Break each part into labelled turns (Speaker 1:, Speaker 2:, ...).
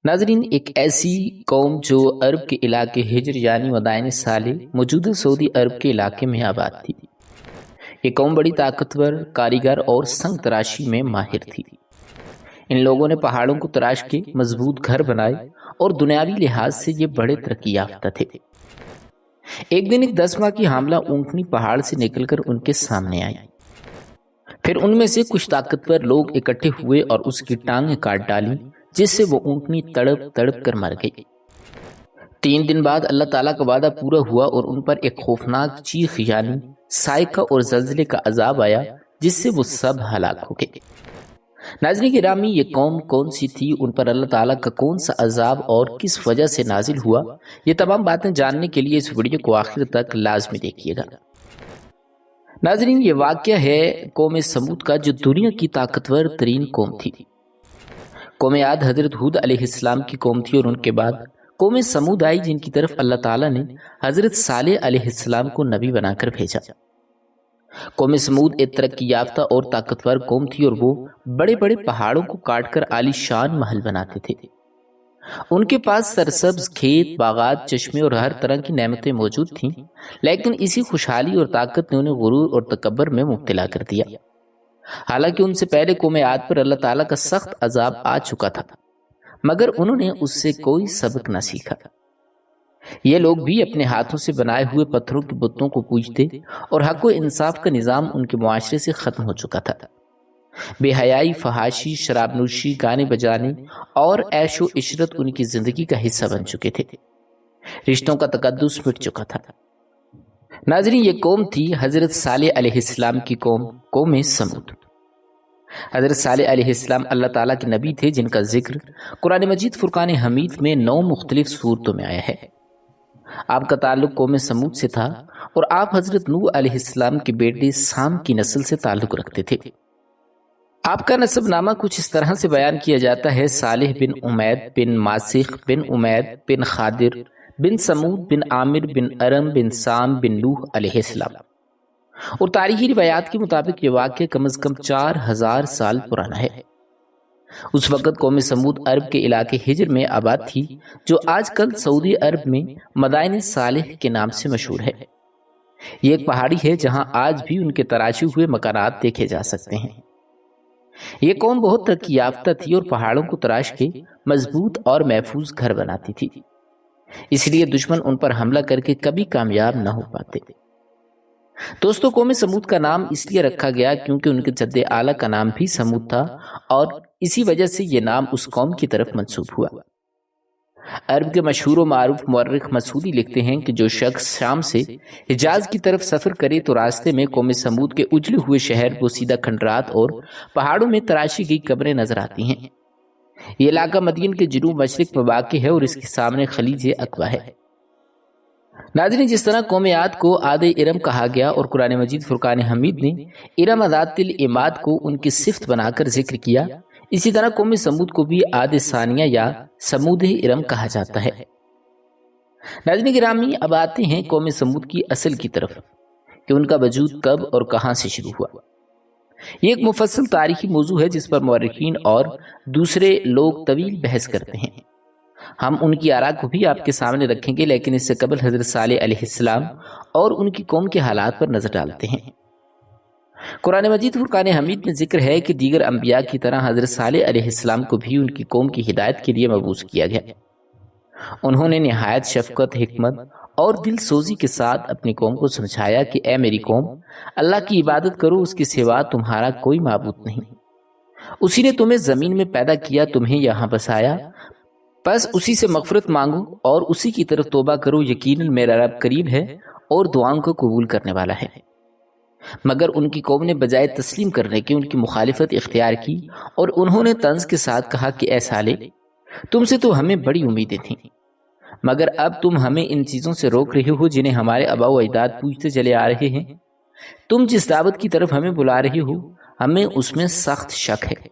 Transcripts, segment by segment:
Speaker 1: ناظرین، ایک ایسی قوم جو عرب کے علاقے ہجر یعنی مدائن صالح موجودہ سعودی عرب کے علاقے میں آباد تھی۔ یہ قوم بڑی طاقتور، کاریگر اور سنگ تراشی میں ماہر تھی۔ ان لوگوں نے پہاڑوں کو تراش کے مضبوط گھر بنائے اور دنیاوی لحاظ سے یہ بڑے ترقی یافتہ تھے۔ ایک دن ایک 10 ماہ کی حاملہ اونٹنی پہاڑ سے نکل کر ان کے سامنے آئی۔ پھر ان میں سے کچھ طاقتور لوگ اکٹھے ہوئے اور اس کی ٹانگیں کاٹ ڈالیں، جس سے وہ اونٹنی تڑپ تڑپ کر مر گئی۔ 3 دن بعد اللہ تعالیٰ کا وعدہ پورا ہوا اور ان پر ایک خوفناک چیخ یعنی صاعقہ اور زلزلے کا عذاب آیا، جس سے وہ سب ہلاک ہو گئے۔ ناظرین گرامی، یہ قوم کون سی تھی، ان پر اللہ تعالیٰ کا کون سا عذاب اور کس وجہ سے نازل ہوا، یہ تمام باتیں جاننے کے لیے اس ویڈیو کو آخر تک لازمی دیکھیے گا۔ ناظرین، یہ واقعہ ہے قوم سمود کا، جو دنیا کی طاقتور ترین قوم تھی۔ قوم عاد حضرت ہود علیہ السلام کی قوم تھی، اور ان کے بعد قوم سمود آئی، جن کی طرف اللہ تعالیٰ نے حضرت صالح علیہ السلام کو نبی بنا کر بھیجا۔ قوم سمود ایک ترقی یافتہ اور طاقتور قوم تھی، اور وہ بڑے بڑے پہاڑوں کو کاٹ کر عالی شان محل بناتے تھے۔ ان کے پاس سرسبز کھیت، باغات، چشمے اور ہر طرح کی نعمتیں موجود تھیں، لیکن اسی خوشحالی اور طاقت نے انہیں غرور اور تکبر میں مبتلا کر دیا۔ حالانکہ ان سے پہلے قوم عاد پر اللہ تعالیٰ کا سخت عذاب آ چکا تھا، مگر انہوں نے اس سے کوئی سبق نہ سیکھا۔ یہ لوگ بھی اپنے ہاتھوں سے بنائے ہوئے پتھروں کے بتوں کو پوجتے، اور حق و انصاف کا نظام ان کے معاشرے سے ختم ہو چکا تھا۔ بے حیائی، فحاشی، شراب نوشی، گانے بجانے اور عیش و عشرت ان کی زندگی کا حصہ بن چکے تھے۔ رشتوں کا تقدس مٹ چکا تھا۔ ناظرین، یہ قوم تھی حضرت صالح علیہ السلام کی قوم سمود۔ حضرت صالح علیہ السلام اللہ تعالیٰ کے نبی تھے، جن کا ذکر قرآن مجید فرقان حمید میں 9 مختلف صورتوں میں آیا ہے۔ آپ کا تعلق قوم سمود سے تھا، اور آپ حضرت نوح علیہ السلام کے بیٹے سام کی نسل سے تعلق رکھتے تھے۔ آپ کا نسب نامہ کچھ اس طرح سے بیان کیا جاتا ہے: صالح بن امید بن ماسخ بن امید بن خادر بن سمود بن عامر بن ارم بن سام بن نوح علیہ السلام۔ اور تاریخی روایات کے مطابق یہ واقعہ کم از کم 4000 سال پرانا ہے۔ اس وقت قوم سمود عرب کے علاقے ہجر میں آباد تھی، جو آج کل سعودی عرب میں مدائن صالح کے نام سے مشہور ہے۔ یہ ایک پہاڑی ہے جہاں آج بھی ان کے تراشے ہوئے مکانات دیکھے جا سکتے ہیں۔ یہ قوم بہت ترقی یافتہ تھی اور پہاڑوں کو تراش کے مضبوط اور محفوظ گھر بناتی تھی، اس لیے دشمن ان پر حملہ کر کے کبھی کامیاب نہ ہو پاتے۔ دوستو، قوم سمود کا نام اس لیے رکھا گیا کیونکہ ان کے جد اعلیٰ کا نام بھی سمود تھا، اور اسی وجہ سے یہ نام اس قوم کی طرف منسوب ہوا۔ عرب کے مشہور و معروف مورخ مسعودی لکھتے ہیں کہ جو شخص شام سے حجاز کی طرف سفر کرے تو راستے میں قوم سمود کے اجڑے ہوئے شہر، بوسیدہ کھنڈرات اور پہاڑوں میں تراشی گئی قبریں نظر آتی ہیں۔ یہ علاقہ مدین کے جنوب مشرق میں واقع ہے، اور اس کے سامنے خلیج عقبہ ہے۔ ناظرین، جس طرح قوم عاد کو عاد ارم کہا گیا اور قرآن مجید فرقان حمید نے ارم ذات العماد کو ان کی صفت بنا کر ذکر کیا، اسی طرح قوم سمود کو بھی عاد ثانیہ یا سمود ارم کہا جاتا ہے۔ ناظرین گرامی، اب آتے ہیں قوم سمود کی اصل کی طرف، کہ ان کا وجود کب اور کہاں سے شروع ہوا۔ یہ ایک مفصل تاریخی موضوع ہے جس پر مورخین اور دوسرے لوگ طویل بحث کرتے ہیں۔ ہم ان کی آراء کو بھی آپ کے سامنے رکھیں گے، لیکن اس سے قبل حضرت صالح علیہ السلام اور ان کی قوم کے حالات پر نظر ڈالتے ہیں۔ قرآن مجید فرقان حمید میں ذکر ہے کہ دیگر انبیاء کی طرح حضرت صالح علیہ السلام کو بھی ان کی قوم کی ہدایت کے لیے مبعوث کیا گیا۔ انہوں نے نہایت شفقت، حکمت اور دل سوزی کے ساتھ اپنی قوم کو سمجھایا کہ اے میری قوم، اللہ کی عبادت کرو، اس کے سوا تمہارا کوئی معبود نہیں۔ اسی نے تمہیں زمین میں پیدا کیا، تمہیں یہاں بسایا، بس اسی سے مغفرت مانگو اور اسی کی طرف توبہ کرو، یقیناً میرا رب قریب ہے اور دعاؤں کو قبول کرنے والا ہے۔ مگر ان کی قوم نے بجائے تسلیم کرنے کے ان کی مخالفت اختیار کی، اور انہوں نے طنز کے ساتھ کہا کہ اے صالح، تم سے تو ہمیں بڑی امیدیں تھیں، مگر اب تم ہمیں ان چیزوں سے روک رہے ہو جنہیں ہمارے آباء و اجداد پوجتے چلے آ رہے ہیں۔ تم جس دعوت کی طرف ہمیں بلا رہے ہو، ہمیں اس میں سخت شک ہے۔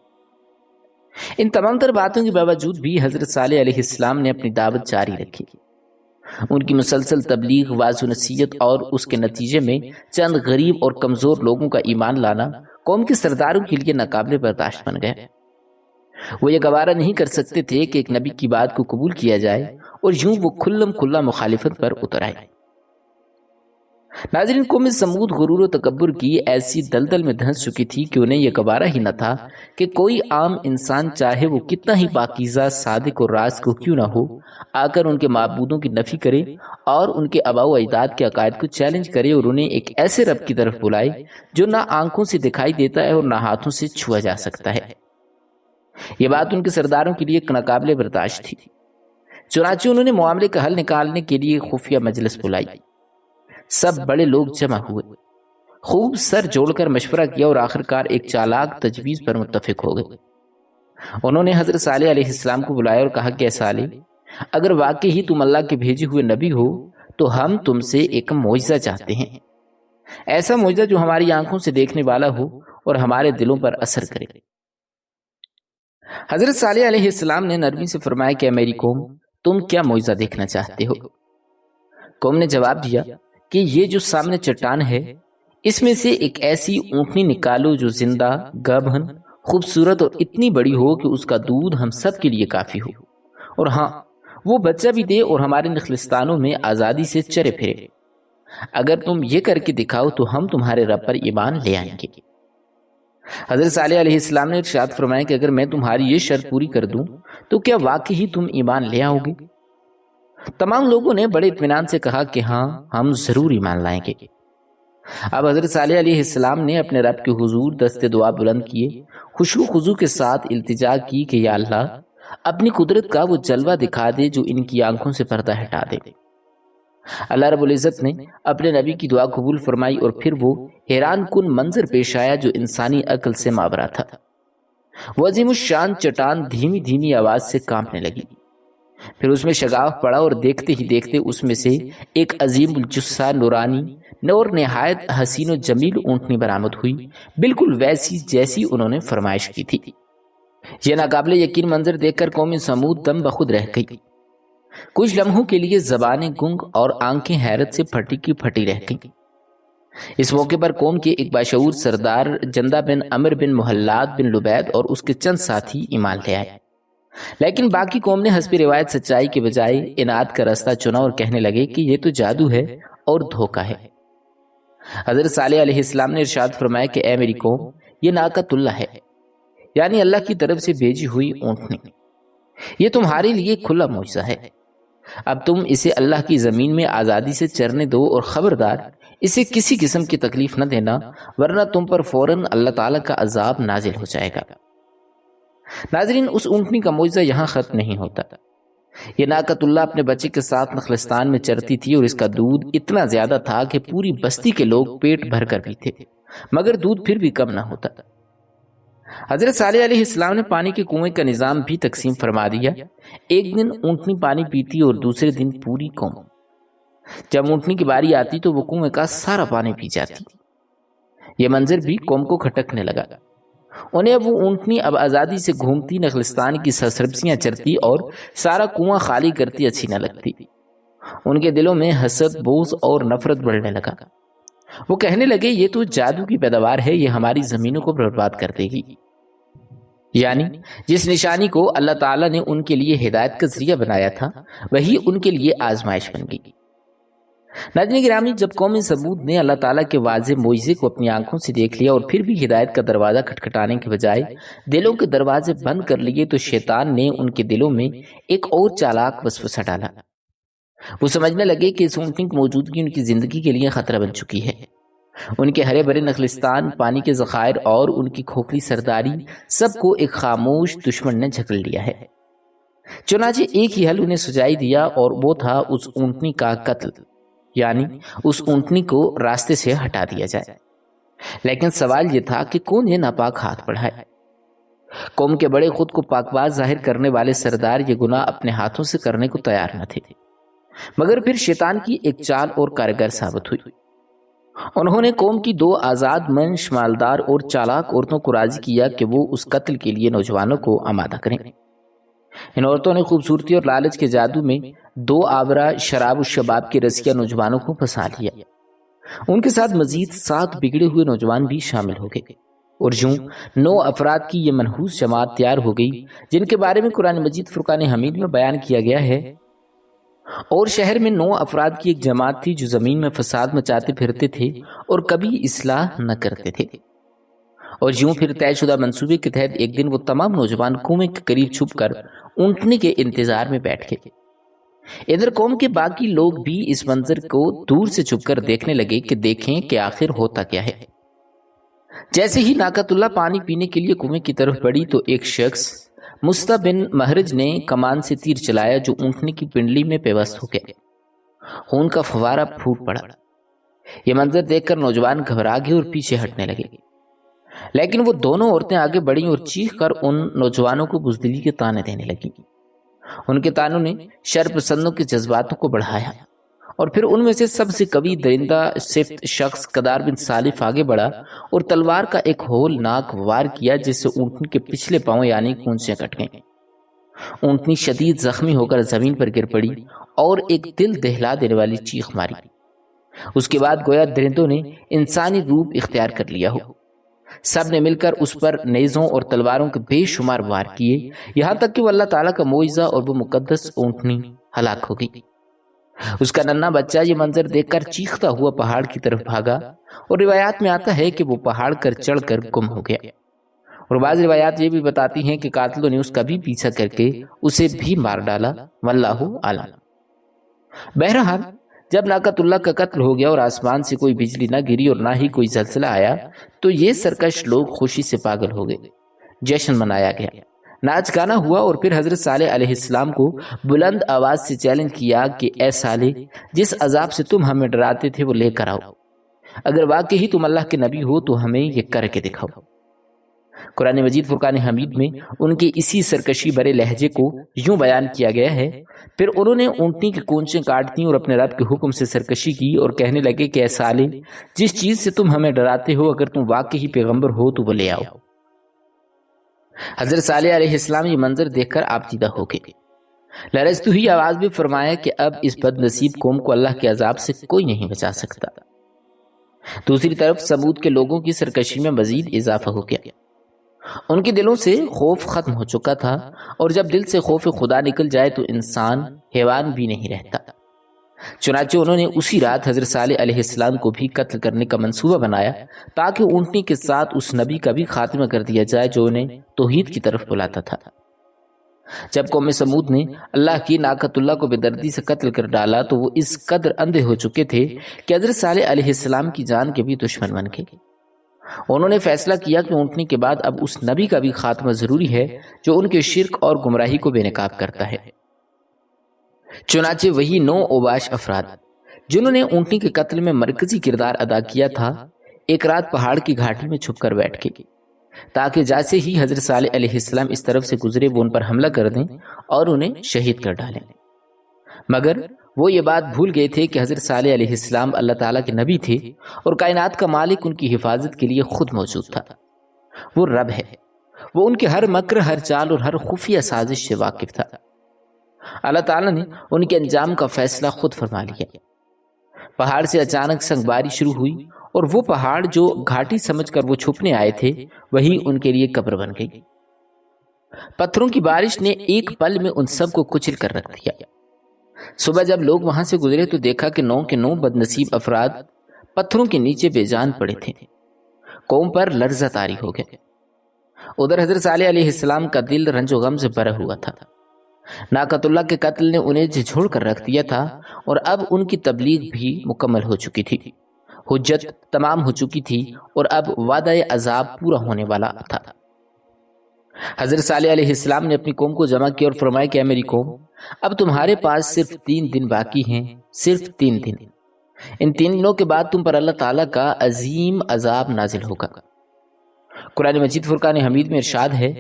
Speaker 1: ان تمام تر باتوں کے باوجود بھی حضرت صالح علیہ السلام نے اپنی دعوت جاری رکھی۔ ان کی مسلسل تبلیغ، واعظ و نصیحت اور اس کے نتیجے میں چند غریب اور کمزور لوگوں کا ایمان لانا قوم کے سرداروں کے لیے ناقابل برداشت بن گیا۔ وہ یہ گوارا نہیں کر سکتے تھے کہ ایک نبی کی بات کو قبول کیا جائے اور یوں وہ کھلم کھلا مخالفت پر اتر آئے۔ ناظرین، قوم سمود غرور و تکبر کی ایسی دلدل میں دھنس چکی تھی کہ انہیں یہ گوارا ہی نہ تھا کہ کوئی عام انسان چاہے وہ کتنا ہی پاکیزہ، صادق اور راست کو کیوں نہ ہو، آ کر ان کے معبودوں کی نفی کرے اور ان کے آباء و اجداد کے عقائد کو چیلنج کرے اور انہیں ایک ایسے رب کی طرف بلائے جو نہ آنکھوں سے دکھائی دیتا ہے اور نہ ہاتھوں سے چھوا جا سکتا ہے۔ یہ بات ان کے سرداروں کے لیے ناقابل برداشت تھی، چنانچہ انہوں نے معاملے کا حل نکالنے کے لیے خفیہ مجلس بلائی۔ سب بڑے لوگ جمع ہوئے، خوب سر جوڑ کر مشورہ کیا اور آخرکار ایک چالاک تجویز پر متفق ہو گئے۔ انہوں نے حضرت صالح علیہ السلام کو بلایا اور کہا کہ اے صالح، اگر واقعی ہی تم اللہ کے بھیجے ہوئے نبی ہو تو ہم تم سے ایک معجزہ چاہتے ہیں، ایسا معجزہ جو ہماری آنکھوں سے دیکھنے والا ہو اور ہمارے دلوں پر اثر کرے۔ حضرت صالح علیہ السلام نے نرمی سے فرمایا کہ اے میری قوم، تم کیا معجزہ دیکھنا چاہتے ہو؟ قوم نے جواب دیا کہ یہ جو سامنے چٹان ہے، اس میں سے ایک ایسی اونٹنی نکالو جو زندہ، گابھن، خوبصورت اور اتنی بڑی ہو کہ اس کا دودھ ہم سب کے لیے کافی ہو، اور ہاں، وہ بچہ بھی دے اور ہمارے نخلستانوں میں آزادی سے چرے پھرے۔ اگر تم یہ کر کے دکھاؤ تو ہم تمہارے رب پر ایمان لے آئیں گے۔ حضرت صالح علیہ السلام نے ارشاد فرمایا کہ اگر میں تمہاری یہ شرط پوری کر دوں تو کیا واقعی تم ایمان لے آؤ گے؟ تمام لوگوں نے بڑے اطمینان سے کہا کہ ہاں، ہم ضرور ایمان لائیں گے۔ اب حضرت صالح علیہ السلام نے اپنے رب کے حضور دست دعا بلند کیے، خشوع و خضوع کے ساتھ التجا کی کہ یا اللہ، اپنی قدرت کا وہ جلوہ دکھا دے جو ان کی آنکھوں سے پردہ ہٹا دے۔ اللہ رب العزت نے اپنے نبی کی دعا قبول فرمائی اور پھر وہ حیران کن منظر پیش آیا جو انسانی عقل سے ماورا تھا۔ وہ عظیم الشان چٹان دھیمی دھیمی آواز سے کانپنے لگی، پھر اس میں شگاف پڑا اور دیکھتے ہی دیکھتے اس میں سے ایک عظیم الجثہ، نورانی اور نہایت حسین و جمیل اونٹنی برآمد ہوئی، بالکل ویسی جیسی انہوں نے فرمائش کی تھی۔ یہ ناقابل یقین منظر دیکھ کر قوم سمود دم بخود رہ گئی۔ کچھ لمحوں کے لیے زبانیں گنگ اور آنکھیں حیرت سے پھٹی کی پھٹی رہ گئیں۔ اس موقع پر قوم کے ایک باشعور سردار جندہ بن عمر بن محلات بن لبید اور اس کے چند ساتھی ایمان لے آئے، لیکن باقی قوم نے حسب روایت سچائی کے بجائے اناد کا راستہ چنا اور کہنے لگے کہ یہ تو جادو ہے اور دھوکہ ہے۔ حضرت صالح علیہ السلام نے ارشاد فرمایا کہ اے میری قوم، یہ ناقۃ اللہ ہے، یعنی اللہ کی طرف سے بھیجی ہوئی اونٹنی، یہ تمہارے لیے کھلا معجزہ ہے۔ اب تم اسے اللہ کی زمین میں آزادی سے چرنے دو اور خبردار اسے کسی قسم کی تکلیف نہ دینا، ورنہ تم پر فوراً اللہ تعالیٰ کا عذاب نازل ہو جائے گا۔ ناظرین، اس اونٹنی کا معجزہ یہاں ختم نہیں ہوتا۔ یہ ناقۃ اللہ اپنے بچے کے ساتھ نخلستان میں چرتی تھی اور اس کا دودھ اتنا زیادہ تھا کہ پوری بستی کے لوگ پیٹ بھر کر پیتے، مگر دودھ پھر بھی کم نہ ہوتا۔ حضرت صالح علیہ السلام نے پانی کے کنویں کا نظام بھی تقسیم فرما دیا۔ ایک دن اونٹنی پانی پیتی اور دوسرے دن پوری قوم۔ جب اونٹنی کی باری آتی تو وہ کنویں کا سارا پانی پی جاتی۔ یہ منظر بھی قوم کو کھٹکنے لگا۔ انہیں اب وہ اونٹنی اب آزادی سے گھومتی، نخلستان کی سرسبزیاں چرتی اور سارا کنواں خالی کرتی اچھی نہ لگتی۔ ان کے دلوں میں حسد، بغض اور نفرت بڑھنے لگا۔ وہ کہنے لگے یہ تو جادو کی پیداوار ہے، یہ ہماری زمینوں کو برباد کر دے گی۔ یعنی جس نشانی کو اللہ تعالیٰ نے ان کے لیے ہدایت کا ذریعہ بنایا تھا، وہی ان کے لیے آزمائش بن گئی۔ ناظرین گرامی، جب قوم سمود نے اللہ تعالیٰ کے واضح معجزے کو اپنی آنکھوں سے دیکھ لیا اور پھر بھی ہدایت کا دروازہ کھٹکھٹانے کے بجائے دلوں کے دروازے بند کر لیے، تو شیطان نے ان کے دلوں میں ایک اور چالاک وسوسہ ڈالا۔ وہ سمجھنے لگے کہ اس اونٹنی کی موجودگی ان کی زندگی کے لیے خطرہ بن چکی ہے۔ ان کے ہرے بھرے نخلستان، پانی کے ذخائر اور ان کی کھوکھلی سرداری، سب کو ایک خاموش دشمن نے جھکڑ لیا ہے۔ چنانچہ ایک ہی حل انہیں سجائی دیا اور وہ تھا اس اونٹنی کا قتل، یعنی اس اونٹنی کو راستے سے ہٹا دیا جائے۔ لیکن سوال یہ تھا کہ کون یہ ناپاک ہاتھ بڑھائے؟ قوم کے بڑے خود کو پاکباز ظاہر کرنے والے سردار یہ گناہ اپنے ہاتھوں سے کرنے کو تیار نہ تھے، مگر پھر شیطان کی ایک چال اور کارگر ثابت ہوئی۔ انہوں نے قوم کی 2 آزاد منش مالدار اور چالاک عورتوں کو راضی کیا کہ وہ اس قتل کے لیے نوجوانوں کو آمادہ کریں۔ ان عورتوں نے خوبصورتی اور لالچ کے جادو میں 2 آورہ شراب و شباب کے رسیہ نوجوانوں کو پھنسا لیا۔ ان کے ساتھ مزید 7 بگڑے ہوئے نوجوان بھی شامل ہو گئے۔ اور یوں 9 افراد کی یہ منحوس جماعت تیار ہو گئی جن کے بارے میں قرآن مجید فرقان حمید میں بیان کیا گیا ہے۔ اور شہر میں 9 افراد کی ایک جماعت تھی جو زمین میں فساد مچاتے پھرتے تھے اور کبھی اصلاح نہ کرتے تھے۔ اور یوں پھر طے شدہ منصوبے کے تحت ایک دن وہ تمام نوجوان کنویں کے قریب چھپ کر اونٹنے کے انتظار میں بیٹھ گئے۔ ادھر قوم کے باقی لوگ بھی اس منظر کو دور سے چھپ کر دیکھنے لگے کہ دیکھیں کہ آخر ہوتا کیا ہے۔ جیسے ہی ناقۃ اللہ پانی پینے کے لیے کنویں کی طرف بڑھی تو ایک شخص مصطح بن مہرج نے کمان سے تیر چلایا جو اونٹنے کی پنڈلی میں پیوست ہو گیا۔ خون کا فوارہ پھوٹ پڑا۔ یہ منظر دیکھ کر نوجوان گھبرا گئے اور پیچھے ہٹنے لگے، لیکن وہ دونوں عورتیں آگے بڑھیں اور چیخ کر ان نوجوانوں کو بزدلی کے طعنے دینے لگیں۔ ان کے طعنوں نے شر پسندوں کے جذباتوں کو بڑھایا، اور پھر ان میں سے سب سے قوی درندہ صفت شخص قدار بن سالف آگے بڑھا اور تلوار کا ایک ہولناک وار کیا جس سے اونٹنی کے پچھلے پاؤں یعنی کونچیں کٹ گئیں۔ اونٹنی شدید زخمی ہو کر زمین پر گر پڑی اور ایک دل دہلا دینے والی چیخ ماری۔ اس کے بعد گویا درندوں نے انسانی روپ اختیار کر لیا ہو۔ سب نے مل کر اس پر نیزوں اور تلواروں کے بے شمار وار کیے، یہاں تک کہ وہ اللہ تعالیٰ کا معجزہ اور وہ مقدس اونٹنی ہلاک ہو گئی۔ اس کا ننھا بچہ یہ منظر دیکھ کر چیختا ہوا پہاڑ کی طرف بھاگا، اور روایات میں آتا ہے کہ وہ پہاڑ پر چڑھ کر گم ہو گیا، اور بعض روایات یہ بھی بتاتی ہیں کہ قاتلوں نے اس کا بھی پیچھا کر کے اسے بھی مار ڈالا، واللہ اعلم۔ بہرحال جب ناقۃ اللہ کا قتل ہو گیا اور آسمان سے کوئی بجلی نہ گری اور نہ ہی کوئی زلزلہ آیا تو یہ سرکش لوگ خوشی سے پاگل ہو گئے۔ جشن منایا گیا، ناچ گانا ہوا، اور پھر حضرت صالح علیہ السلام کو بلند آواز سے چیلنج کیا کہ اے صالح، جس عذاب سے تم ہمیں ڈراتے تھے وہ لے کر آؤ، اگر واقعی تم اللہ کے نبی ہو تو ہمیں یہ کر کے دکھاؤ۔ قرآن مجید فرقان حمید میں ان کے اسی سرکشی بھرے لہجے کو یوں بیان کیا گیا ہے، پھر انہوں نے اونٹنی کی کونچیں کاٹ دیں اور اپنے رب کے حکم سے سرکشی کی اور کہنے لگے کہ اے صالح، جس چیز سے تم ہمیں ڈراتے ہو اگر تم واقعی پیغمبر ہو تو وہ لے آؤ۔ حضرت صالح علیہ السلام یہ منظر دیکھ کر آپ دیدہ ہو گئے۔ لرزتی ہوئی آواز میں فرمایا کہ اب اس بد نصیب قوم کو اللہ کے عذاب سے کوئی نہیں بچا سکتا۔ دوسری طرف سمود کے لوگوں کی سرکشی میں مزید اضافہ ہو گیا۔ ان کے دلوں سے خوف ختم ہو چکا تھا، اور جب دل سے خوف خدا نکل جائے تو انسان حیوان بھی نہیں رہتا۔ چنانچہ انہوں نے اسی رات حضرت صالح علیہ السلام کو بھی قتل کرنے کا منصوبہ بنایا تاکہ اونٹنی کے ساتھ اس نبی کا بھی خاتمہ کر دیا جائے جو انہیں توحید کی طرف بلاتا تھا۔ جب قوم سمود نے اللہ کی ناقۃ اللہ کو بے دردی سے قتل کر ڈالا تو وہ اس قدر اندھے ہو چکے تھے کہ حضرت صالح علیہ السلام کی جان کے بھی دشمن بن گئے۔ انہوں نے فیصلہ کیا کہ اونٹنی کے بعد اب اس نبی کا بھی خاتمہ ضروری ہے جو ان کے شرک اور گمراہی کو بے نقاب کرتا ہے۔ چنانچہ وہی 9 اوباش افراد جنہوں نے اونٹنی کے قتل میں مرکزی کردار ادا کیا تھا ایک رات پہاڑ کی گھاٹی میں چھپ کر بیٹھ گئے تاکہ جیسے ہی حضرت صالح علیہ السلام اس طرف سے گزرے وہ ان پر حملہ کر دیں اور انہیں شہید کر ڈالیں۔ مگر وہ یہ بات بھول گئے تھے کہ حضرت صالح علیہ السلام اللہ تعالیٰ کے نبی تھے اور کائنات کا مالک ان کی حفاظت کے لیے خود موجود تھا۔ وہ رب ہے، وہ ان کے ہر مکر، ہر چال اور ہر خفیہ سازش سے واقف تھا۔ اللہ تعالیٰ نے ان کے انجام کا فیصلہ خود فرما لیا۔ پہاڑ سے اچانک سنگ باری شروع ہوئی اور وہ پہاڑ جو گھاٹی سمجھ کر وہ چھپنے آئے تھے وہی ان کے لیے قبر بن گئی۔ پتھروں کی بارش نے ایک پل میں ان سب کو کچل کر رکھ دیا۔ صبح جب لوگ وہاں سے گزرے تو دیکھا کہ 9 کے 9 بد نصیب افراد پتھروں کے نیچے بے جان پڑے تھے۔ قوم پر لرزہ طاری ہو گیا۔ ادھر حضرت صالح علیہ السلام کا دل رنج و غم سے بھرا ہوا تھا۔ ناقۃ اللہ کے قتل نے انہیں جھنجھوڑ کر رکھ دیا تھا اور اب ان کی تبلیغ بھی مکمل ہو چکی تھی، حجت تمام ہو چکی تھی اور اب وعدہ عذاب پورا ہونے والا تھا۔ حضرت صالح علیہ السلام نے اپنی قوم کو جمع کیا اور فرمایا کہ اے میری قوم، اب تمہارے پاس صرف 3 دن باقی ہیں، صرف 3 دن۔ ان 3 دنوں کے بعد تم پر اللہ تعالیٰ کا عظیم عذاب نازل ہوگا۔ قرآن مجید فرقان حمید میں ارشاد ہے،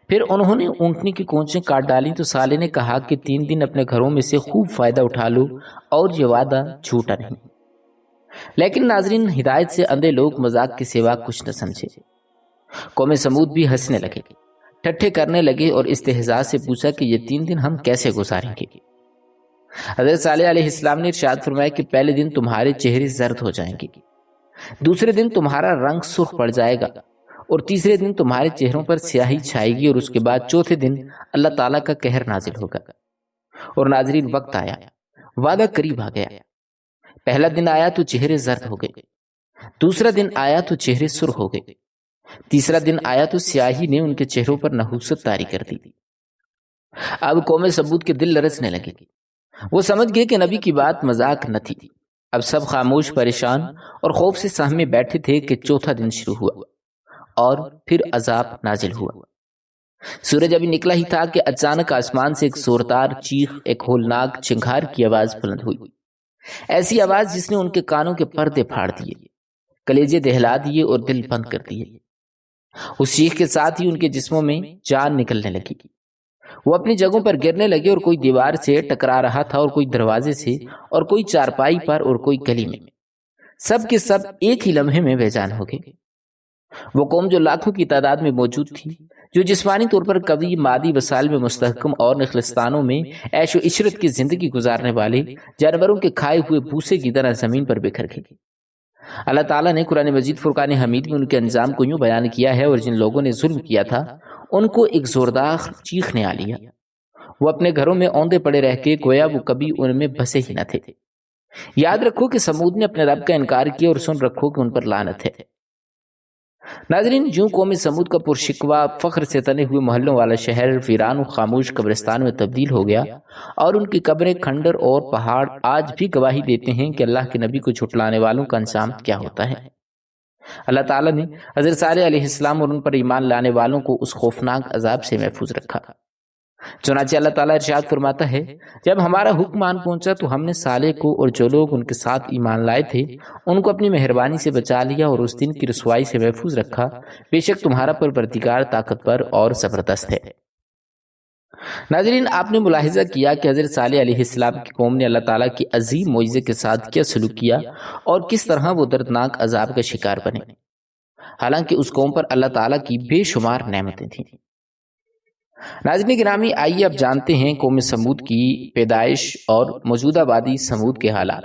Speaker 1: پھر انہوں نے اونٹنی کی کونچیں کاٹ ڈالیں تو صالح نے کہا کہ 3 دن اپنے گھروں میں سے خوب فائدہ اٹھا لو اور یہ وعدہ جھوٹا نہیں۔ لیکن ناظرین، ہدایت سے اندھے لوگ مذاق کے سوا کچھ نہ سمجھے۔ قوم سمود بھی ہنسنے لگے، ٹھٹھے کرنے لگے اور استہزاء سے پوچھا کہ یہ 3 دن ہم کیسے گزاریں گے؟ حضرت صالح علیہ السلام نے ارشاد فرمایا کہ پہلے دن تمہارے چہرے زرد ہو جائیں گے، دوسرے دن تمہارا رنگ سرخ پڑ جائے گا اور تیسرے دن تمہارے چہروں پر سیاہی چھائے گی، اور اس کے بعد چوتھے دن اللہ تعالیٰ کا قہر نازل ہوگا۔ اور ناظرین، وقت آیا، وعدہ قریب آ گیا۔ پہلا دن آیا تو چہرے زرد ہو گئے، دوسرا دن آیا تو چہرے سرخ ہو گئے، تیسرا دن آیا تو سیاہی نے ان کے چہروں پر نحوست طاری کر دی۔ اب قوم سمود کے دل لرزنے لگے، وہ سمجھ گئے کہ نبی کی بات مذاق نہ تھی۔ اب سب خاموش، پریشان اور خوف سے سہمے بیٹھے تھے کہ چوتھا دن شروع ہوا اور پھر عذاب نازل ہوا۔ سورج ابھی نکلا ہی تھا کہ اچانک آسمان سے ایک زوردار چیخ، ایک ہولناک چنگھار کی آواز بلند ہوئی، ایسی آواز جس نے ان کے کانوں کے پردے پھاڑ دیے، کلیجے دہلا دیے اور دل بند کر دیے۔ اس چیخ کے ساتھ ہی ان کے جسموں میں جان نکلنے لگی، وہ اپنی جگہوں پر گرنے لگے، اور کوئی دیوار سے ٹکرا رہا تھا، اور کوئی دروازے سے، اور کوئی چارپائی پر، اور کوئی گلی میں۔ سب کے سب ایک ہی لمحے میں بے جان ہو گئے۔ وہ قوم جو لاکھوں کی تعداد میں موجود تھی، جو جسمانی طور پر قوی، مادی وسائل میں مستحکم اور نخلستانوں میں عیش و عشرت کی زندگی گزارنے والے جانوروں کے کھائے ہوئے بھوسے کی طرح زمین پر بکھر گئی۔ اللہ تعالیٰ نے قرآن مجید فرقان حمید میں ان کے انجام کو یوں بیان کیا ہے، اور جن لوگوں نے ظلم کیا تھا ان کو ایک زوردار چیخ نے آ لیا، وہ اپنے گھروں میں اوندے پڑے رہ کے گویا وہ کبھی ان میں بسے ہی نہ تھے۔ یاد رکھو کہ سمود نے اپنے رب کا انکار کیا، اور سن رکھو کہ ان پر لعنت ہے۔ ناظرین، جوں قوم سمود کا پرشکوہ فخر سے تنے ہوئے محلوں والا شہر ویران و خاموش قبرستان میں تبدیل ہو گیا، اور ان کی قبریں، کھنڈر اور پہاڑ آج بھی گواہی دیتے ہیں کہ اللہ کے نبی کو جھٹلانے والوں کا انجام کیا ہوتا ہے۔ اللہ تعالیٰ نے حضرت صالح علیہ السلام اور ان پر ایمان لانے والوں کو اس خوفناک عذاب سے محفوظ رکھا۔ چنانچہ اللہ تعالیٰ ارشاد فرماتا ہے، جب ہمارا حکم آن پہنچا تو ہم نے صالح کو اور جو لوگ ان کے ساتھ ایمان لائے تھے ان کو اپنی مہربانی سے بچا لیا اور اس دن کی رسوائی سے محفوظ رکھا۔ بے شک تمہارا پروردگار طاقتور اور زبردست ہے۔ ناظرین، آپ نے ملاحظہ کیا کہ حضرت صالح علیہ السلام کی قوم نے اللہ تعالیٰ کی عظیم معجزے کے ساتھ کیا سلوک کیا اور کس طرح وہ دردناک عذاب کا شکار بنے، حالانکہ اس قوم پر اللہ تعالیٰ کی بے شمار نعمتیں تھیں۔ ناظرین گرامی، آئیے اب جانتے ہیں قوم سمود کی پیدائش اور موجودہ وادی سمود کے حالات۔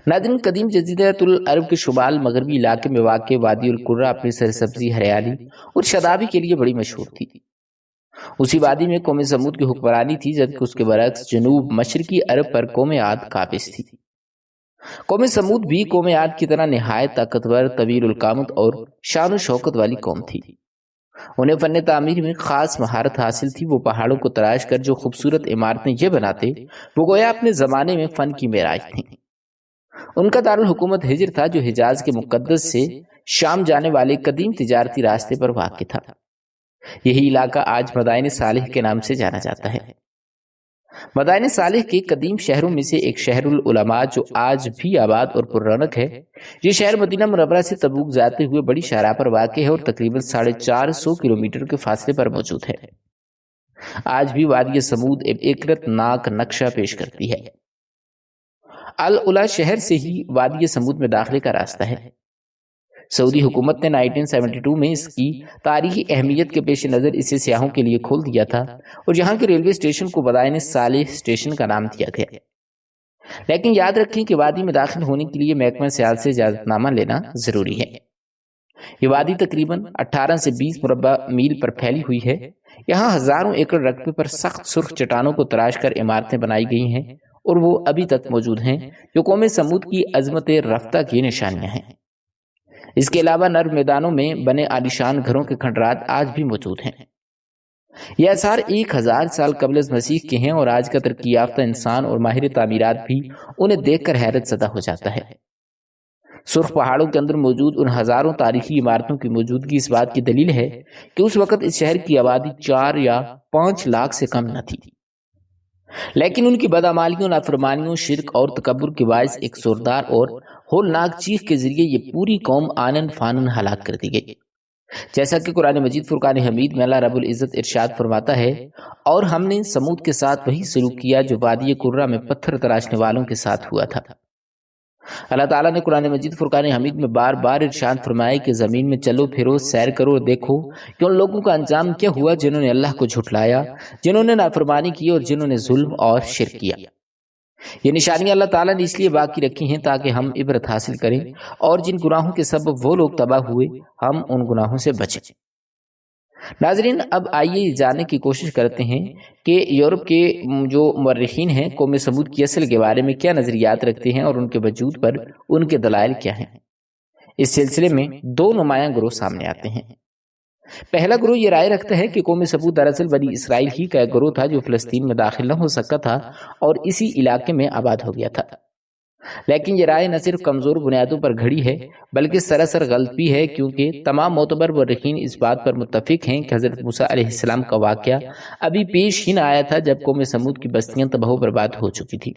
Speaker 1: ناظرین، قدیم جزیرۃ العرب کے شمال مغربی علاقے میں واقع وادی القرہ اپنی سرسبزی، ہریالی اور شادابی کے لیے بڑی مشہور تھی۔ اسی وادی میں قوم سمود کی حکمرانی تھی، جبکہ اس کے برعکس جنوب مشرقی عرب پر قوم عاد قابض تھی۔ قوم سمود بھی قوم عاد کی طرح نہایت طاقتور، طویل القامت اور شان و شوکت والی قوم تھی۔ انہیں فن تعمیر میں خاص مہارت حاصل تھی۔ وہ پہاڑوں کو تراش کر جو خوبصورت عمارتیں یہ بناتے، وہ گویا اپنے زمانے میں فن کی معراج تھیں۔ ان کا دارالحکومت ہجر تھا، جو حجاز کے مقدس سے شام جانے والے قدیم تجارتی راستے پر واقع تھا۔ یہی علاقہ آج مدائن صالح کے نام سے جانا جاتا ہے۔ مدائن صالح کے قدیم شہروں میں سے ایک شہر العلماء، جو آج بھی آباد اور پر رونق ہے، یہ شہر مدینہ منورہ سے تبوک جاتے ہوئے بڑی شاہراہ پر واقع ہے اور تقریباً 450 کلومیٹر کے فاصلے پر موجود ہے۔ آج بھی وادی سمود ایک عبرت ناک نقشہ پیش کرتی ہے۔ العلا شہر سے ہی وادی سمود میں داخلے کا راستہ ہے۔ سعودی حکومت نے 1972 میں اس کی تاریخی اہمیت کے پیش نظر اسے سیاحوں کے لیے کھول دیا تھا اور یہاں کے ریلوے اسٹیشن کو مدائن صالح اسٹیشن کا نام دیا گیا۔ لیکن یاد رکھیں کہ وادی میں داخل ہونے کے لیے محکمہ سیاحت سے اجازت نامہ لینا ضروری ہے۔ یہ وادی تقریباً 18 سے 20 مربع میل پر پھیلی ہوئی ہے۔ یہاں ہزاروں ایکڑ رقبے پر سخت سرخ چٹانوں کو تراش کر عمارتیں بنائی گئی ہیں اور وہ ابھی تک موجود ہیں، جو قوم سمود کی عظمت رفتہ کی نشانیاں ہیں۔ اس کے علاوہ نرم میدانوں میں بنے عالیشان گھروں کے کھنڈرات آج بھی موجود ہیں۔ یہ آثار 1000 سال قبل از مسیح کے ہیں اور آج کا ترقی یافتہ انسان اور ماہر تعمیرات بھی انہیں دیکھ کر حیرت زدہ ہو جاتا ہے۔ سرخ پہاڑوں کے اندر موجود ان ہزاروں تاریخی عمارتوں کی موجودگی اس بات کی دلیل ہے کہ اس وقت اس شہر کی آبادی 4 یا 5 لاکھ سے کم نہ تھی، لیکن ان کی بدعمالیوں، نافرمانیوں، شرک اور تکبر کے باعث ایک زوردار اور ہولناک چیخ کے ذریعے یہ پوری قوم آنن فانن ہلاک کر دی گئی۔ جیسا کہ قرآن مجید فرقان حمید میں اللہ رب العزت ارشاد فرماتا ہے، اور ہم نے سمود کے ساتھ وہی سلوک کیا جو وادی قرہ میں پتھر تراشنے والوں کے ساتھ ہوا تھا۔ اللہ تعالیٰ نے قرآن مجید فرقان حمید میں بار بار ارشاد فرمایا کہ زمین میں چلو پھرو، سیر کرو اور دیکھو کہ ان لوگوں کا انجام کیا ہوا جنہوں نے اللہ کو جھٹلایا، جنہوں نے نافرمانی کی اور جنہوں نے ظلم اور شرک کیا۔ یہ نشانیاں اللہ تعالیٰ نے اس لیے باقی رکھی ہیں تاکہ ہم عبرت حاصل کریں، اور جن گناہوں کے سبب وہ لوگ تباہ ہوئے ہم ان گناہوں سے بچیں۔ ناظرین، اب آئیے جاننے کی کوشش کرتے ہیں کہ یورپ کے جو مورخین ہیں قوم سمود کی اصل کے بارے میں کیا نظریات رکھتے ہیں اور ان کے وجود پر ان کے دلائل کیا ہیں۔ اس سلسلے میں دو نمایاں گروہ سامنے آتے ہیں۔ پہلا گروہ یہ رائے رکھتا ہے کہ قوم سمود دراصل بنی اسرائیل ہی کا ایک گروہ تھا جو فلسطین میں داخل نہ ہو سکا تھا اور اسی علاقے میں آباد ہو گیا تھا، لیکن یہ رائے نہ صرف کمزور بنیادوں پر گھڑی ہے بلکہ سراسر غلط بھی ہے، کیونکہ تمام معتبر مورخین اس بات پر متفق ہیں کہ حضرت موسیٰ علیہ السلام کا واقعہ ابھی پیش ہی نہ آیا تھا جب قوم سمود کی بستیاں تباہ و برباد ہو چکی تھی۔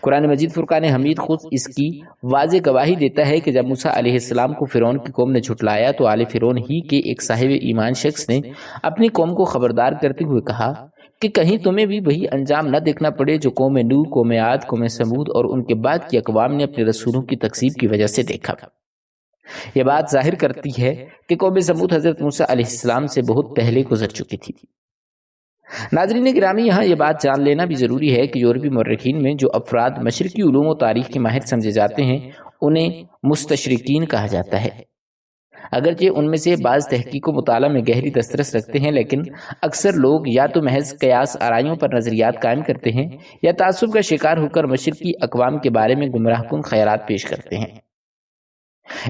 Speaker 1: قرآن مجید فرقان حمید خود اس کی واضح گواہی دیتا ہے کہ جب موسیٰ علیہ السلام کو فرعون کی قوم نے جھٹلایا تو آل فرعون ہی کے ایک صاحب ایمان شخص نے اپنی قوم کو خبردار کرتے ہوئے کہا کہ کہیں تمہیں بھی وہی انجام نہ دیکھنا پڑے جو قوم نوح، قوم عاد، قوم سمود اور ان کے بعد کی اقوام نے اپنے رسولوں کی تکذیب کی وجہ سے دیکھا۔ یہ بات ظاہر کرتی ہے کہ قوم سمود حضرت موسیٰ علیہ السلام سے بہت پہلے گزر چکی تھی۔ ناظرین گرامی، یہاں یہ بات جان لینا بھی ضروری ہے کہ یورپی مورخین میں جو افراد مشرقی علوم و تاریخ کے ماہر سمجھے جاتے ہیں انہیں مستشرقین کہا جاتا ہے۔ اگرچہ ان میں سے بعض تحقیق و مطالعہ میں گہری دسترس رکھتے ہیں، لیکن اکثر لوگ یا تو محض قیاس آرائیوں پر نظریات قائم کرتے ہیں یا تعصب کا شکار ہو کر مشرقی اقوام کے بارے میں گمراہ کن خیالات پیش کرتے ہیں۔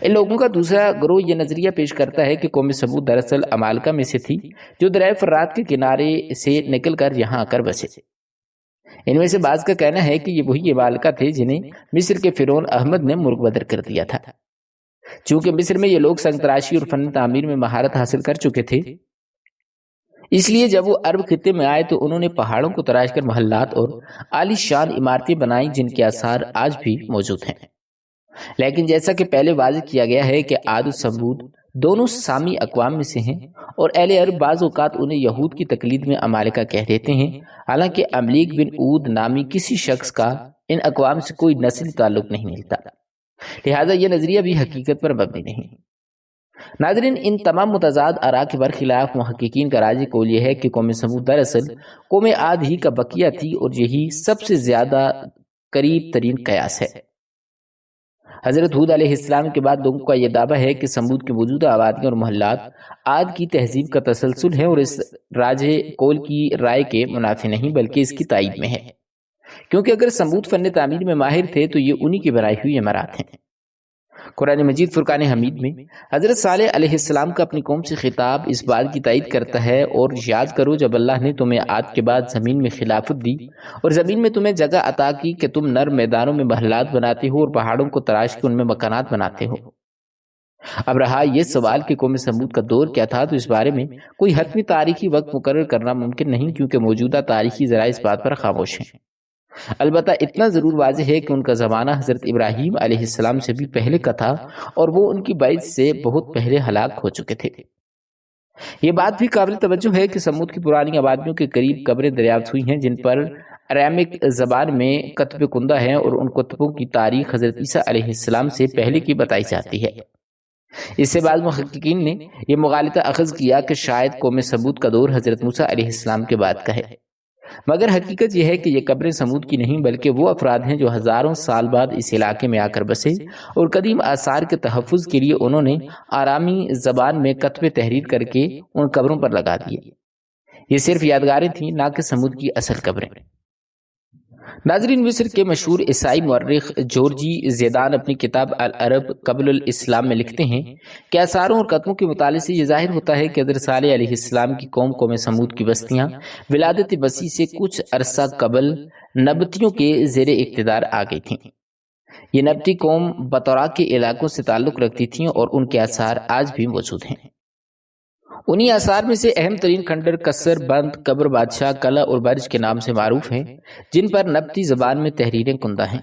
Speaker 1: ان لوگوں کا دوسرا گروہ یہ نظریہ پیش کرتا ہے کہ قوم سمود دراصل عمالقہ میں سے تھی جو دریائے فرات کے کنارے سے نکل کر یہاں آ کر بسے۔ ان میں سے بعض کا کہنا ہے کہ یہ وہی عمالقہ تھے جنہیں مصر کے فرعون احمد نے مرغ بدر کر دیا تھا۔ چونکہ مصر میں یہ لوگ سنگ تراشی اور فن تعمیر میں مہارت حاصل کر چکے تھے، اس لیے جب وہ عرب خطے میں آئے تو انہوں نے پہاڑوں کو تراش کر محلات اور عالی شان عمارتیں بنائیں جن کے آثار آج بھی موجود ہیں۔ لیکن جیسا کہ پہلے واضح کیا گیا ہے کہ عاد و سمود دونوں سامی اقوام میں سے ہیں، اور اہل عرب بعض اوقات انہیں یہود کی تقلید میں عمالقہ کہہ دیتے ہیں، حالانکہ املیک بن عود نامی کسی شخص کا ان اقوام سے کوئی نسلی تعلق نہیں ملتا، لہٰذا یہ نظریہ بھی حقیقت پر مبنی نہیں۔ ناظرین، ان تمام متضاد آراء کے برخلاف محققین کا راجح قول یہ ہے کہ قوم سمود دراصل قوم عاد ہی کا بقیہ تھی، اور یہی سب سے زیادہ قریب ترین قیاس ہے۔ حضرت ہود علیہ السلام کے بعد لوگوں کا یہ دعویٰ ہے کہ سمود کے موجودہ آبادیاں اور محلات عاد کی تہذیب کا تسلسل ہے، اور اس راجح قول کی رائے کے منافی نہیں بلکہ اس کی تائید میں ہے، کیونکہ اگر سمود فن تعمیر میں ماہر تھے تو یہ انہی کی بنائی ہوئی عمارات ہیں۔ قرآن مجید فرقان حمید میں حضرت صالح علیہ السلام کا اپنی قوم سے خطاب اس بات کی تائید کرتا ہے، اور یاد کرو جب اللہ نے تمہیں عاد کے بعد زمین میں خلافت دی اور زمین میں تمہیں جگہ عطا کی کہ تم نرم میدانوں میں محلات بناتے ہو اور پہاڑوں کو تراش کے ان میں مکانات بناتے ہو۔ اب رہا یہ سوال کہ قوم سمود کا دور کیا تھا، تو اس بارے میں کوئی حتمی تاریخی وقت مقرر کرنا ممکن نہیں، کیونکہ موجودہ تاریخی ذرائع اس بات پر خاموش ہیں۔ البتہ اتنا ضرور واضح ہے کہ ان کا زمانہ حضرت ابراہیم علیہ السلام سے بھی پہلے کا تھا، اور وہ ان کی بعث سے بہت پہلے ہلاک ہو چکے تھے۔ یہ بات بھی قابل توجہ ہے کہ سمود کی پرانی آبادیوں کے قریب قبریں دریافت ہوئی ہیں جن پر ارامیک زبان میں کتب کندہ ہیں، اور ان کتبوں کی تاریخ حضرت عیسیٰ علیہ السلام سے پہلے کی بتائی جاتی ہے۔ اس سے بعض محققین نے یہ مغالطہ اخذ کیا کہ شاید قوم سمود کا دور حضرت موسیٰ علیہ السلام کے بعد کا ہے، مگر حقیقت یہ ہے کہ یہ قبریں سمود کی نہیں بلکہ وہ افراد ہیں جو ہزاروں سال بعد اس علاقے میں آ کر بسے، اور قدیم آثار کے تحفظ کے لیے انہوں نے آرامی زبان میں کتبے تحریر کر کے ان قبروں پر لگا دیے۔ یہ صرف یادگاریں تھیں، نہ کہ سمود کی اصل قبریں۔ ناظرین، مصر کے مشہور عیسائی مورخ جورجی زیدان اپنی کتاب العرب قبل الاسلام میں لکھتے ہیں کہ آثاروں اور کتبوں کے مطالعے سے یہ ظاہر ہوتا ہے کہ حضرت صالح علیہ السلام کی قوم سمود کی بستیاں ولادت مسیح سے کچھ عرصہ قبل نبطیوں کے زیر اقتدار آ گئی تھیں۔ یہ نبطی قوم بطورا کے علاقوں سے تعلق رکھتی تھیں، اور ان کے آثار آج بھی موجود ہیں۔ انہی آثار میں سے اہم ترین کھنڈر کسر، بند، قبر بادشاہ، قلعہ اور برج کے نام سے معروف ہیں، جن پر نبطی زبان میں تحریریں کندہ ہیں۔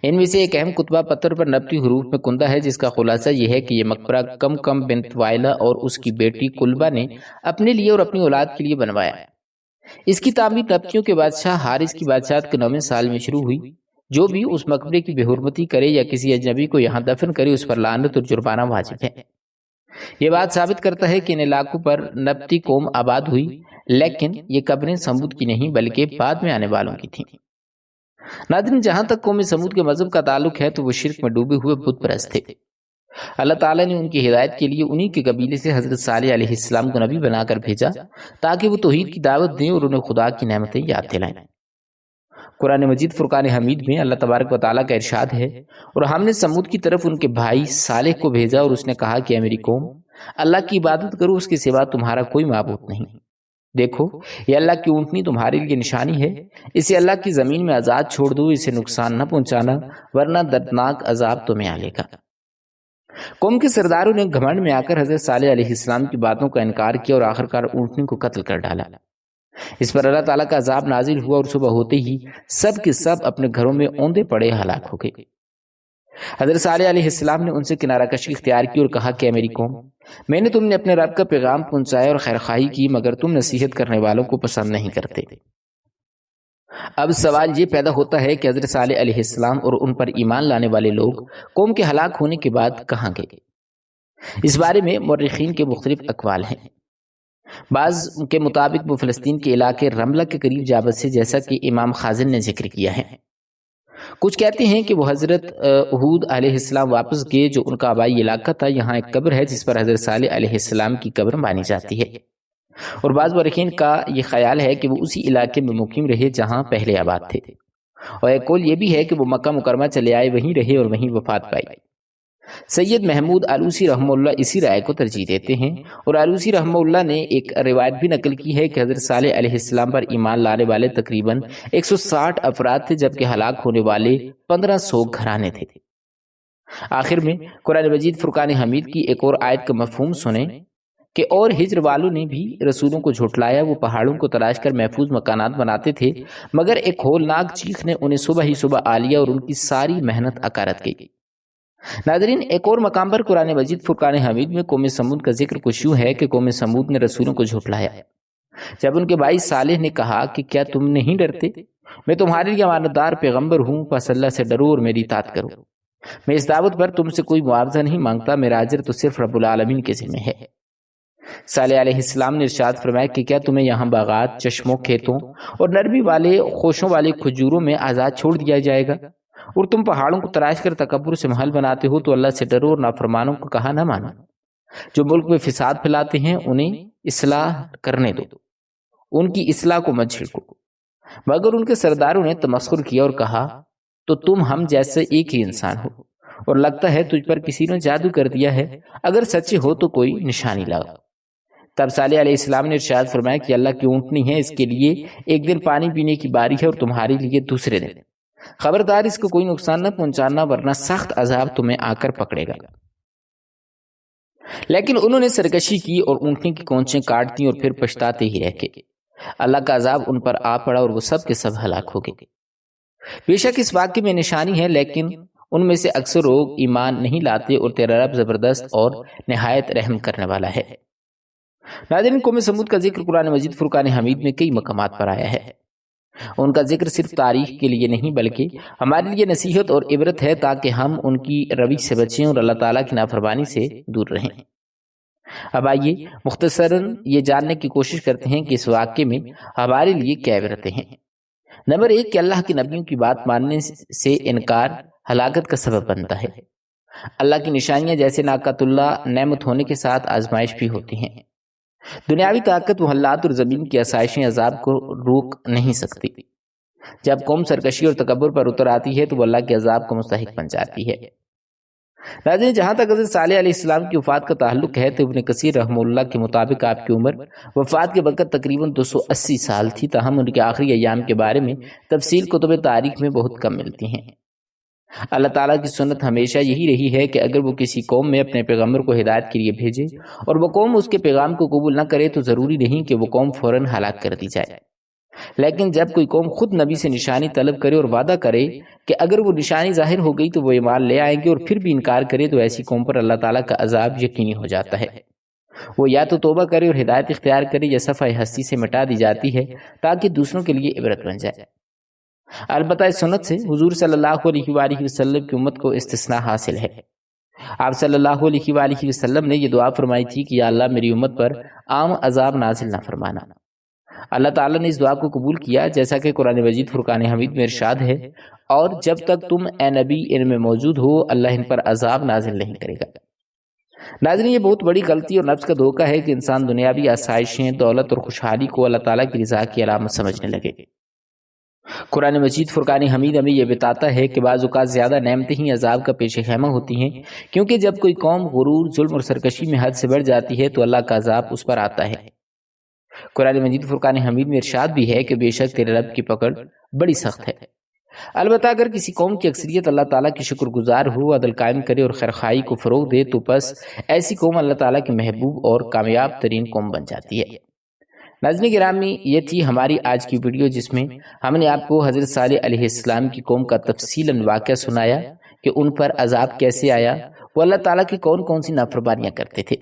Speaker 1: ان میں سے ایک اہم کتبہ پتھر پر نبطی حروف میں کندہ ہے، جس کا خلاصہ یہ ہے کہ یہ مقبرہ کم بنت وائلہ اور اس کی بیٹی کلبہ نے اپنے لیے اور اپنی اولاد کے لیے بنوایا۔ اس کی تعمیر نبطیوں کے بادشاہ حارث کی بادشاہت کے 9ویں سال میں شروع ہوئی۔ جو بھی اس مقبرے کی بے حرمتی کرے یا کسی اجنبی کو یہاں دفن کرے اس پر لعنت اور جرمانہ واجب ہے۔ یہ بات ثابت کرتا ہے کہ ان علاقوں پر نبطی قوم آباد ہوئی، لیکن یہ قبریں سمود کی نہیں بلکہ بعد میں آنے والوں کی تھیں۔ ناظرین، جہاں تک قوم سمود کے مذہب کا تعلق ہے تو وہ شرک میں ڈوبے ہوئے بت پرست تھے۔ اللہ تعالیٰ نے ان کی ہدایت کے لیے انہی کے قبیلے سے حضرت صالح علیہ السلام کو نبی بنا کر بھیجا تاکہ وہ توحید کی دعوت دیں اور انہیں خدا کی نعمتیں یاد دلائیں۔ قرآن مجید فرقان حمید میں اللہ تبارک و تعالیٰ کا ارشاد ہے، اور ہم نے سمود کی طرف ان کے بھائی صالح کو بھیجا اور اس نے کہا کہ اے میری قوم، اللہ کی عبادت کرو، اس کے سوا تمہارا کوئی معبود نہیں۔ دیکھو، یہ اللہ کی اونٹنی تمہارے لیے نشانی ہے، اسے اللہ کی زمین میں آزاد چھوڑ دو، اسے نقصان نہ پہنچانا ورنہ دردناک عذاب تمہیں آ لے گا۔ قوم کے سرداروں نے گھمنڈ میں آ کر حضرت صالح علیہ السلام کی باتوں کا انکار کیا اور آخرکار اونٹنی کو قتل کر ڈالا۔ اس پر اللہ تعالیٰ کا عذاب نازل ہوا اور صبح ہوتے ہی سب کے سب اپنے گھروں میں اوندے پڑے ہلاک ہو گئے۔ حضرت صالح علیہ السلام نے ان سے کنارہ کشی اختیار کی اور کہا کہ اے میری قوم، میں نے تم نے اپنے رب کا پیغام پہنچایا اور خیرخواہی کی، مگر تم نصیحت کرنے والوں کو پسند نہیں کرتے۔ اب سوال یہ پیدا ہوتا ہے کہ حضرت صالح علیہ السلام اور ان پر ایمان لانے والے لوگ قوم کے ہلاک ہونے کے بعد کہاں گئے؟ اس بارے میں مورخین کے مختلف اقوال ہیں۔ بعض کے مطابق وہ فلسطین کے علاقے رملہ کے قریب جا بسے، جیسا کہ امام خازن نے ذکر کیا ہے۔ کچھ کہتے ہیں کہ وہ حضرت ہود علیہ السلام واپس گئے، جو ان کا آبائی علاقہ تھا۔ یہاں ایک قبر ہے جس پر حضرت صالح علیہ السلام کی قبر مانی جاتی ہے، اور بعض مورخین کا یہ خیال ہے کہ وہ اسی علاقے میں مقیم رہے جہاں پہلے آباد تھے، اور ایک قول یہ بھی ہے کہ وہ مکہ مکرمہ چلے آئے، وہیں رہے اور وہیں وفات پائی۔ سید محمود آلوسی رحمہ اللہ اسی رائے کو ترجیح دیتے ہیں، اور آلوسی رحمہ اللہ نے ایک روایت بھی نقل کی ہے کہ حضرت صالح علیہ السلام پر ایمان لانے والے تقریباً 160 افراد تھے، جبکہ ہلاک ہونے والے 1500 گھرانے تھے۔ آخر میں قرآن مجید فرقان حمید کی ایک اور آیت کا مفہوم سنیں کہ اور ہجر والوں نے بھی رسولوں کو جھٹلایا، وہ پہاڑوں کو تلاش کر محفوظ مکانات بناتے تھے، مگر ایک ہولناک چیخ نے انہیں صبح ہی صبح آ لیا اور ان کی ساری محنت اکارت گئی۔ ناظرین، ایک اور مقام پر قرآن مجید فرقان حمید میں قوم سمود کا ذکر کچھ یوں ہے کہ قوم سمود نے رسولوں کو جھٹلایا۔ جب ان کے بھائی صالح نے کہا کہ کیا تم نہیں ڈرتے؟ میں تمہارے لیے امانت دار پیغمبر ہوں، پس اللہ سے ڈرو اور میری اطاعت کرو۔ میں اس دعوت پر تم سے کوئی معاوضہ نہیں مانگتا، میرا اجر تو صرف رب العالمین کے ذمہ ہے۔ صالح علیہ السلام نے ارشاد فرمایا کہ کیا تمہیں یہاں باغات، چشموں، کھیتوں اور نرمی والے خوشوں والے کھجوروں میں آزاد چھوڑ دیا جائے گا، اور تم پہاڑوں کو تراش کر تکبر سے محل بناتے ہو؟ تو اللہ سے ڈرو اور نافرمانوں کو کہا نہ مانو۔ جو ملک میں فساد پھیلاتے ہیں انہیں اصلاح کرنے دو، ان کی اصلاح کو مت جھڑکو۔ مگر ان کے سرداروں نے تمسخر کیا اور کہا تو تم ہم جیسے ایک ہی انسان ہو، اور لگتا ہے تجھ پر کسی نے جادو کر دیا ہے، اگر سچے ہو تو کوئی نشانی لاؤ۔ تب صالح علیہ السلام نے ارشاد فرمایا کہ اللہ کی اونٹنی ہے، اس کے لیے ایک دن پانی پینے کی باری ہے اور تمہارے لیے دوسرے دن۔ خبردار، اس کو کوئی نقصان نہ پہنچانا ورنہ سخت عذاب تمہیں آ کر پکڑے گا۔ لیکن انہوں نے سرکشی کی اور اونٹنی کی کونچیں کاٹ دیں اور پھر پچھتاتے ہی رہ گئے۔ اللہ کا عذاب ان پر آ پڑا اور وہ سب کے سب ہلاک ہو گئے۔ بے شک اس واقعے میں نشانی ہے، لیکن ان میں سے اکثر لوگ ایمان نہیں لاتے، اور تیرا رب زبردست اور نہایت رحم کرنے والا ہے۔ ناظرین، قوم سمود کا ذکر قرآن مجید فرقان حمید میں کئی مقامات پر آیا ہے۔ ان کا ذکر صرف تاریخ کے لیے نہیں بلکہ ہمارے لیے نصیحت اور عبرت ہے، تاکہ ہم ان کی روش سے بچیں اور اللہ تعالیٰ کی نافرمانی سے دور رہیں۔ اب آئیے مختصراً یہ جاننے کی کوشش کرتے ہیں کہ اس واقعے میں ہمارے لیے کیا عبرتیں ہیں۔ نمبر 1 کہ اللہ کے نبیوں کی بات ماننے سے انکار ہلاکت کا سبب بنتا ہے۔ اللہ کی نشانیاں جیسے ناقۃ اللہ نعمت ہونے کے ساتھ آزمائش بھی ہوتی ہیں۔ دنیاوی طاقت، محلات اور زمین کی آسائشیں عذاب کو روک نہیں سکتی۔ جب قوم سرکشی اور تکبر پر اتر آتی ہے تو وہ اللہ کے عذاب کو مستحق بن جاتی ہے۔ ناظرین، جہاں تک حضرت صالح علیہ السلام کی وفات کا تعلق ہے تو ابن کثیر رحمہ اللہ کے مطابق آپ کی عمر وفات کے وقت تقریباً 280 سال تھی، تاہم ان کے آخری ایام کے بارے میں تفصیل کتب تاریخ میں بہت کم ملتی ہیں۔ اللہ تعالیٰ کی سنت ہمیشہ یہی رہی ہے کہ اگر وہ کسی قوم میں اپنے پیغمبر کو ہدایت کے لیے بھیجے اور وہ قوم اس کے پیغام کو قبول نہ کرے تو ضروری نہیں کہ وہ قوم فوراً ہلاک کر دی جائے، لیکن جب کوئی قوم خود نبی سے نشانی طلب کرے اور وعدہ کرے کہ اگر وہ نشانی ظاہر ہو گئی تو وہ ایمان لے آئیں گے اور پھر بھی انکار کرے تو ایسی قوم پر اللہ تعالیٰ کا عذاب یقینی ہو جاتا ہے۔ وہ یا تو توبہ کرے اور ہدایت اختیار کرے یا صفحہ ہستی سے مٹا دی جاتی ہے تاکہ دوسروں کے لیے عبرت بن جائے۔ البتہ اس سنت سے حضور صلی اللہ علیہ وآلہ وسلم کی امت کو استثناء حاصل ہے۔ آپ صلی اللہ علیہ وآلہ وسلم نے یہ دعا فرمائی تھی کہ یا اللہ میری امت پر عام عذاب نازل نہ فرمانا۔ اللہ تعالیٰ نے اس دعا کو قبول کیا، جیسا کہ قرآن مجید فرقان حمید میں ارشاد ہے، اور جب تک تم اے نبی ان میں موجود ہو اللہ ان پر عذاب نازل نہیں کرے گا۔ ناظرین، یہ بہت بڑی غلطی اور نفس کا دھوکہ ہے کہ انسان دنیاوی آسائشیں، دولت اور خوشحالی کو اللہ تعالیٰ کی رضا کی علامت سمجھنے لگے۔ قرآن مجید فرقان حمید ہمیں یہ بتاتا ہے کہ بعض اوقات زیادہ نعمتیں ہی عذاب کا پیش خیمہ ہوتی ہیں، کیونکہ جب کوئی قوم غرور، ظلم اور سرکشی میں حد سے بڑھ جاتی ہے تو اللہ کا عذاب اس پر آتا ہے۔ قرآن مجید فرقان حمید میں ارشاد بھی ہے کہ بے شک تیرے رب کی پکڑ بڑی سخت ہے۔ البتہ اگر کسی قوم کی اکثریت اللہ تعالیٰ کی شکر گزار ہو، عدل قائم کرے اور خیرخواہی کو فروغ دے تو بس ایسی قوم اللہ تعالیٰ کی محبوب اور کامیاب ترین قوم بن جاتی ہے۔ ناظرین گرامی، یہ تھی ہماری آج کی ویڈیو، جس میں ہم نے آپ کو حضرت صالح علیہ السلام کی قوم کا تفصیلاً واقعہ سنایا کہ ان پر عذاب کیسے آیا، وہ اللہ تعالیٰ کی کون کون سی نافرمانیاں کرتے تھے۔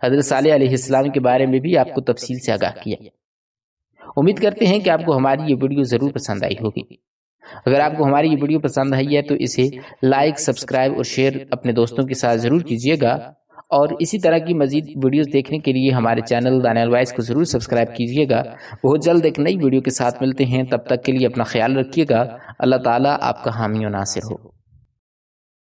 Speaker 1: حضرت صالح علیہ السلام کے بارے میں بھی آپ کو تفصیل سے آگاہ کیا۔ امید کرتے ہیں کہ آپ کو ہماری یہ ویڈیو ضرور پسند آئی ہوگی۔ اگر آپ کو ہماری یہ ویڈیو پسند آئی ہے تو اسے لائک، سبسکرائب اور شیئر اپنے دوستوں کے ساتھ ضرور کیجیے گا، اور اسی طرح کی مزید ویڈیوز دیکھنے کے لیے ہمارے چینل دانیال وائس کو ضرور سبسکرائب کیجیے گا۔ بہت جلد ایک نئی ویڈیو کے ساتھ ملتے ہیں، تب تک کے لیے اپنا خیال رکھیے گا۔ اللہ تعالیٰ آپ کا حامی و ناصر ہو۔